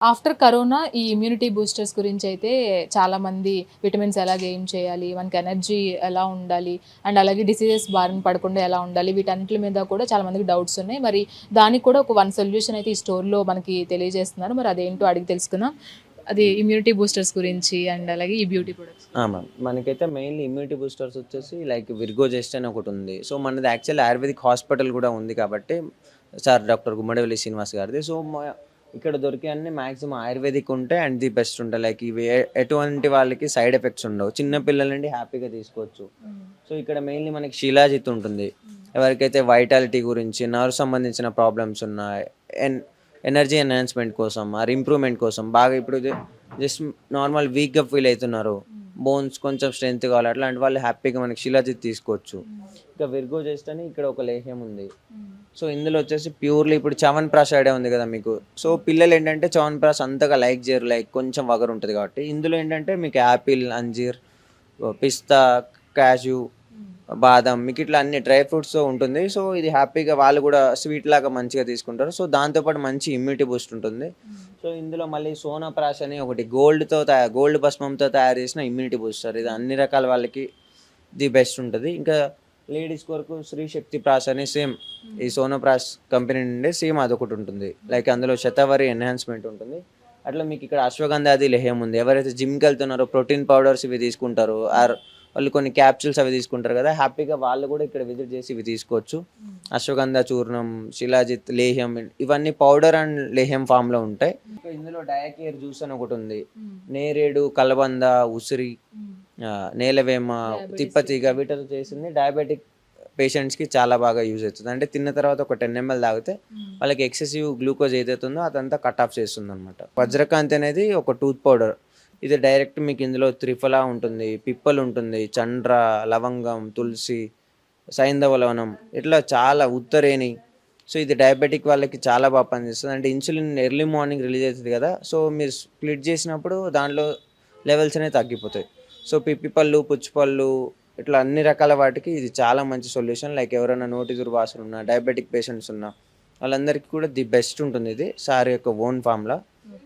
After corona ఈ immunity boosters గురించైతే చాలామంది vitamins ఎలా గెయిన్ చేయాలి, మనకి ఎనర్జీ ఎలా ఉండాలి, అండ్ అలాగే డిసీజెస్ బారిన పడకుండా ఎలా ఉండాలి, వీటన్నిటి మీద కూడా చాలా మందికి డౌట్స్ ఉన్నాయి. మరి దానికి కూడా ఒక సొల్యూషన్ అయితే ఈ స్టోర్‌లో మనకి తెలియజేస్తున్నారు. మరి అదేంటో అడిగి తెలుసుకుందాం. అది ఇమ్యూనిటీ బూస్టర్స్ గురించి అండ్ అలాగే ఈ బ్యూటీ ప్రొడక్ట్స్. మ్యామ్. మనకైతే మెయిన్‌లీ ఇమ్యూనిటీ బూస్టర్స్ వచ్చేసి లైక్ విర్గోజెస్ట్ అని ఒకటుంది. సో, మనది యాక్చువల్లీ ఆయుర్వేదిక్ హాస్పిటల్ గూడా ఉంది కాబట్టి సార్ డాక్టర్ గుమ్మడివెల్లి శ్రీనివాస్ గారిది. సో, ఇక్కడ దొరికే అన్నీ మాక్సిమం ఆయుర్వేదిక్ ఉంటాయి అండ్ ది బెస్ట్ ఉంటాయి. లైక్ ఇవి ఎటువంటి వాళ్ళకి సైడ్ ఎఫెక్ట్స్ ఉండవు. చిన్న పిల్లల నుండి హ్యాపీగా తీసుకోవచ్చు. సో, ఇక్కడ మెయిన్‌లీ మనకి శిలాజిత్ ఉంటుంది. ఎవరికైతే వైటాలిటీ గురించి, నర్వ్ సంబంధించిన ప్రాబ్లమ్స్ ఉన్నాయి, ఎనర్జీ ఎన్హాన్స్‌మెంట్ కోసం, ఆర్ ఇంప్రూవ్‌మెంట్ కోసం బాగా ఇప్పుడు జస్ట్ నార్మల్ వీక్‌గా ఫీల్ అయితున్నారు. బోన్స్ కొంచెం స్ట్రెంత్ కావాలి. అట్లాంటి వాళ్ళు హ్యాపీగా మనకి శిలాజిత్ తీసుకోవచ్చు. ఇంకా విర్గోజెస్ట్ అని ఇక్కడ ఒక లేహ్యం ఉంది. సో, ఇందులో వచ్చేసి ప్యూర్‌లీ ఇప్పుడు చ్యవన్ప్రాష్ ఐడియా ఉంది కదా మీకు. సో, పిల్లలు ఏంటంటే చ్యవన్ప్రాష్ అంతగా లైక్ చేయరు. లైక్ కొంచెం వగరు ఉంటది కాబట్టి. ఇందులో ఏంటంటే మీకు యాపిల్, అంజీర్, పిస్తా, కాజు, బాదం మీకు ఇట్లా అన్ని డ్రై ఫ్రూట్స్‌తో ఉంటుంది. సో, ఇది హ్యాపీగా వాళ్ళు కూడా స్వీట్ లాగా మంచిగా తీసుకుంటారు. సో, దాంతో పాటు మంచి ఇమ్యూనిటీ బూస్ట్ ఉంటుంది. సో, ఇందులో మళ్ళీ సోనాప్రాష్ అని ఒకటి గోల్డ్ భస్మంతో తయారు చేసిన ఇమ్యూనిటీ బూస్టర్. ఇది అన్ని రకాల వాళ్ళకి ది బెస్ట్ ఉంటది. ఇంకా లేడీస్ కొరకు శ్రీ శక్తి ప్రాష్ అని సేమ్ ఈ సోనోప్రాష్ కంపెనీ నుండి సేమ్ అదొకటి ఉంటుంది. లైక్ అందులో శతావరి ఎన్హాన్స్‌మెంట్ ఉంటుంది. అట్లా మీకు ఇక్కడ అశ్వగంధాది లేహ్యం ఉంది. ఎవరైతే జిమ్‌కి వెళ్తున్నారో ప్రోటీన్ పౌడర్స్ ఇవి తీసుకుంటారో ఆర్ వాళ్ళు కొన్ని క్యాప్సూల్స్ అవి తీసుకుంటారు కదా! హ్యాపీగా వాళ్ళు కూడా ఇక్కడ విజిట్ చేసి ఇవి తీసుకోవచ్చు. అశ్వగంధ చూర్ణం, శిలాజిత్, లేహ్యం ఇవన్నీ పౌడర్ అండ్ లేహ్యం ఫామ్‌లో ఉంటాయి. ఇంకా ఇందులో డయాకేర్ జ్యూస్ అని ఒకటుంది. నేరేడు, కలబంద, ఉసిరి, నేలవేమ, తిప్పతీగ వీటితో చేసింది డయాబెటిక్ పేషెంట్స్‌కి చాలా బాగా యూజ్ అవుతుంది. అంటే తిన్న తర్వాత ఒక 10 ఎంఎల్ తాగితే వాళ్ళకి ఎక్సెసివ్ గ్లూకోజ్ ఏదైతే ఉందో అదంతా కట్ ఆఫ్ చేస్తుందనమాట. వజ్రకాంతి అనేది ఒక టూత్ పౌడర్. ఇది డైరెక్ట్ మీకు ఇందులో త్రిఫలా ఉంటుంది, పిప్పల్ ఉంటుంది, చండ్ర, లవంగం, తులసి, సైంధవ లవణం ఇట్లా చాలా ఉత్తరేణి. సో, ఇది డయాబెటిక్ వాళ్ళకి చాలా బాగా పనిచేస్తుంది. అంటే ఇన్సులిన్ ఎర్లీ మార్నింగ్ రిలీజ్ అవుతుంది కదా! సో, మీరు స్ప్లిట్ చేసినప్పుడు దాంట్లో లెవెల్స్ అనేవి తగ్గిపోతాయి. సో, పిప్పి పళ్ళు, పుచ్చిపళ్ళు ఇట్లా అన్ని రకాల వాటికి ఇది చాలా మంచి సొల్యూషన్. లైక్ ఎవరైనా నోటి దుర్వాసన ఉన్నా, డయాబెటిక్ పేషెంట్స్ ఉన్నా వాళ్ళందరికీ కూడా ది బెస్ట్ ఉంటుంది ఇది. సార్ యొక్క ఓన్ ఫార్ములా.